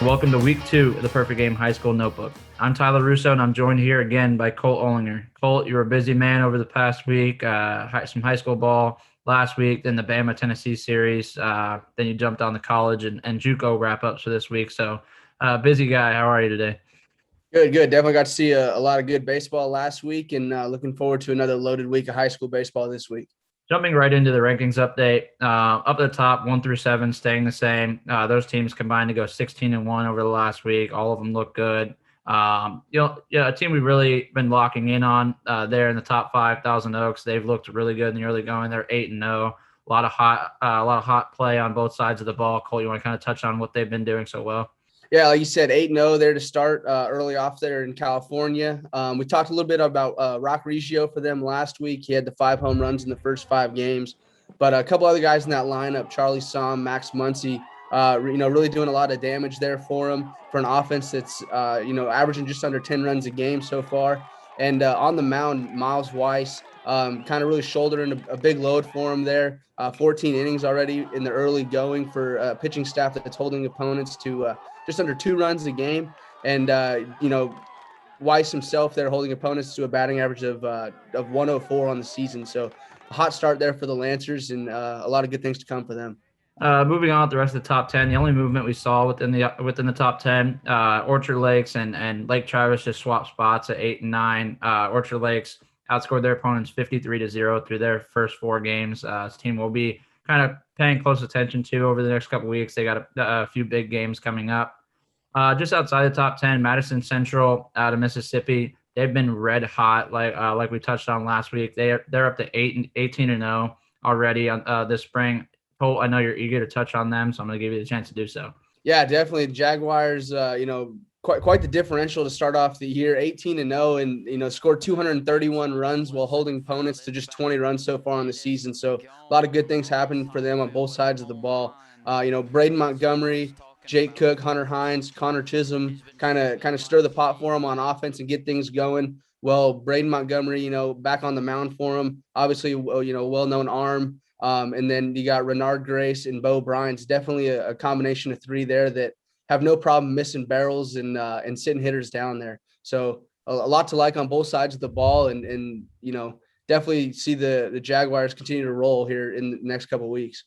welcome to week 2 of the Perfect Game High School Notebook. I'm Tyler Russo, and I'm joined here again by Colt Ollinger. Colt, you were a busy man over the past week, some high school ball last week, then the Bama-Tennessee series, then you jumped on the college and JUCO wrap-ups for this week. So busy guy. How are you today? Good. Definitely got to see a lot of good baseball last week, and looking forward to another loaded week of high school baseball this week. Jumping right into the rankings update, up at the top, 1 through 7 staying the same. Those teams combined to go 16-1 over the last week. All of them look good. A team we've really been locking in on there in the top 5, Thousand Oaks. They've looked really good in the early going. They're 8-0. A lot of hot play on both sides of the ball. Cole, you want to kind of touch on what they've been doing so well? Yeah, like you said, 8-0 there to start early off there in California. We talked a little bit about Rock Reggio for them last week. He had the 5 home runs in the first 5 games. But a couple other guys in that lineup, Charlie Somm, Max Muncy, really doing a lot of damage there for him for an offense that's, averaging just under 10 runs a game so far. And on the mound, Miles Weiss kind of really shouldering a big load for him there. 14 innings already in the early going for pitching staff that's holding opponents to just under 2 runs a game. And, Weiss himself there holding opponents to a batting average of 104 on the season. So a hot start there for the Lancers, and a lot of good things to come for them. Moving on with the rest of the top 10, the only movement we saw within the top 10, Orchard Lakes and Lake Travis just swapped spots at 8 and 9. Orchard Lakes outscored their opponents 53-0 through their first 4 games. This team will be kind of paying close attention to over the next couple weeks. They got a few big games coming up. Just outside the top 10, Madison Central out of Mississippi. They've been red hot, like we touched on last week. They're up to 18-0 already on this spring. Colt, I know you're eager to touch on them, so I'm going to give you the chance to do so. Yeah, definitely. Jaguars, quite the differential to start off the year, 18-0, and scored 231 runs while holding opponents to just 20 runs so far on the season. So a lot of good things happened for them on both sides of the ball. Braden Montgomery, Jake Cook, Hunter Hines, Connor Chisholm kind of stir the pot for him on offense and get things going. Well, Braden Montgomery, back on the mound for him, obviously, well-known arm. And then you got Renard Grace and Bo Bryant's, definitely a combination of 3 there that have no problem missing barrels and sitting hitters down there. So a lot to like on both sides of the ball, and definitely see the Jaguars continue to roll here in the next couple of weeks.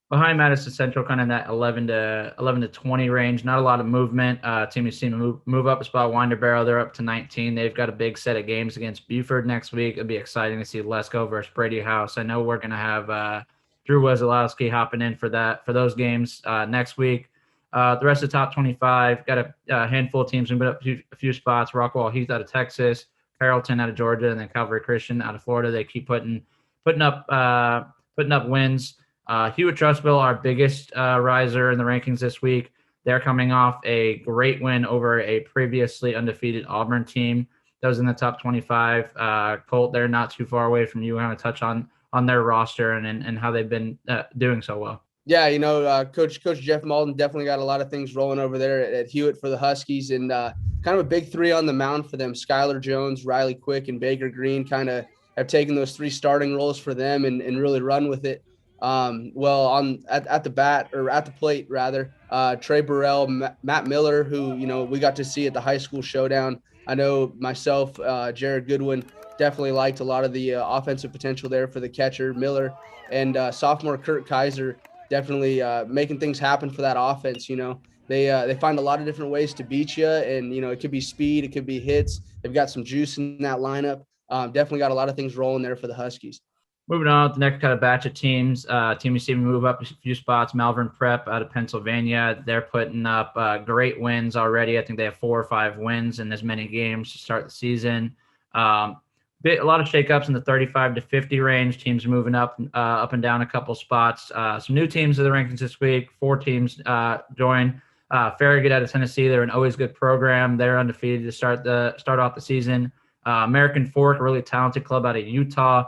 Behind Madison Central, kind of in that 11 to 20 range, not a lot of movement. Team you've seen move up a spot. Winder-Barrow, they're up to 19. They've got a big set of games against Buford next week. It'll be exciting to see Lesko versus Brady House. I know we're going to have Drew Wesolowski hopping in for those games next week. The rest of the top 25, got a handful of teams moving up a few spots. Rockwall Heath out of Texas, Carrollton out of Georgia, and then Calvary Christian out of Florida. They keep putting up wins. Hewitt-Trussville, our biggest riser in the rankings this week. They're coming off a great win over a previously undefeated Auburn team that was in the top 25. Colt, they're not too far away from you. We're going to touch on their roster and how they've been doing so well. Yeah, Coach Jeff Malden definitely got a lot of things rolling over there at Hewitt for the Huskies, and kind of a big 3 on the mound for them. Skylar Jones, Riley Quick, and Baker Green kind of have taken those 3 starting roles for them and really run with it. At the plate rather, Trey Burrell, Matt Miller, who we got to see at the high school showdown. I know myself, Jared Goodwin, definitely liked a lot of the offensive potential there for the catcher Miller, and sophomore Kurt Kaiser definitely making things happen for that offense. They find a lot of different ways to beat you, and it could be speed, it could be hits. They've got some juice in that lineup. Definitely got a lot of things rolling there for the Huskies. Moving on with the next kind of batch of teams, team you see move up a few spots. Malvern Prep out of Pennsylvania, they're putting up great wins already. I think they have 4 or 5 wins in as many games to start the season. A lot of shakeups in the 35 to 50 range. Teams moving up and down a couple spots. Some new teams to the rankings this week. 4 teams join. Farragut out of Tennessee, they're an always good program. They're undefeated to start off the season. American Fork, a really talented club out of Utah.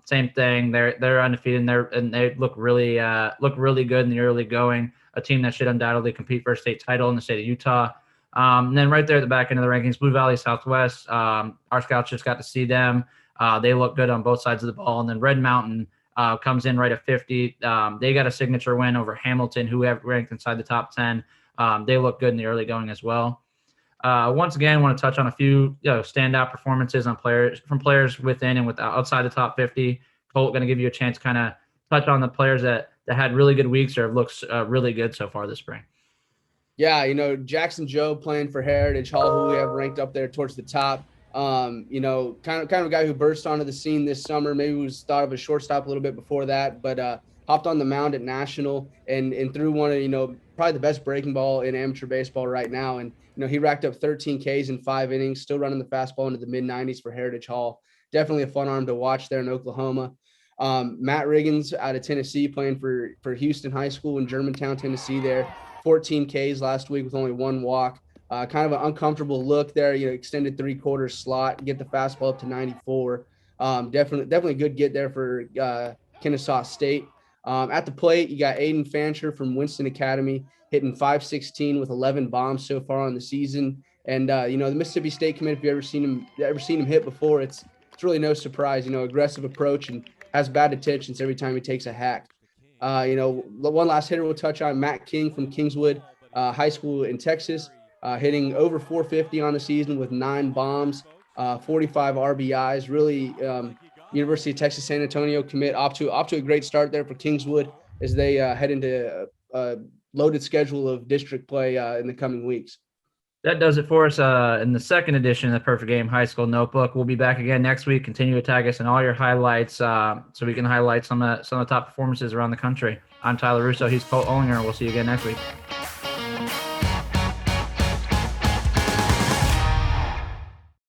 Same thing. They're undefeated and they look really good in the early going. A team that should undoubtedly compete for a state title in the state of Utah. And then right there at the back end of the rankings, Blue Valley Southwest. Our scouts just got to see them. They look good on both sides of the ball. And then Red Mountain comes in right at 50. They got a signature win over Hamilton, who have ranked inside the top 10. They look good in the early going as well. Once again, I want to touch on a few standout performances on players within and outside the top 50. Colt going to give you a chance to kind of touch on the players that had really good weeks or looks really good so far this spring. Yeah, Jackson Jobe playing for Heritage Hall, who we have ranked up there towards the top. Kind of a guy who burst onto the scene this summer. Maybe was thought of a shortstop a little bit before that, but hopped on the mound at National and threw one of, probably the best breaking ball in amateur baseball right now. And, he racked up 13 Ks in 5 innings, still running the fastball into the mid-90s for Heritage Hall. Definitely a fun arm to watch there in Oklahoma. Matt Riggins out of Tennessee playing for Houston High School in Germantown, Tennessee there. 14 Ks last week with only 1 walk. Kind of an uncomfortable look there, extended 3/4 slot, get the fastball up to 94. Definitely a good get there for Kennesaw State. At the plate, you got Aiden Fancher from Winston Academy hitting .516 with 11 bombs so far on the season. And the Mississippi State commit, if you ever seen him hit before, it's really no surprise. Aggressive approach and has bad intentions every time he takes a hack. One last hitter we'll touch on, Matt King from Kingswood High School in Texas, hitting over .450 on the season with 9 bombs, 45 RBIs. Really, University of Texas San Antonio commit off to a great start there for Kingswood as they head into a loaded schedule of district play in the coming weeks. That does it for us in the second edition of the Perfect Game High School Notebook. We'll be back again next week. Continue to tag us in all your highlights so we can highlight some of the top performances around the country. I'm Tyler Russo. He's Colt Ollinger. We'll see you again next week.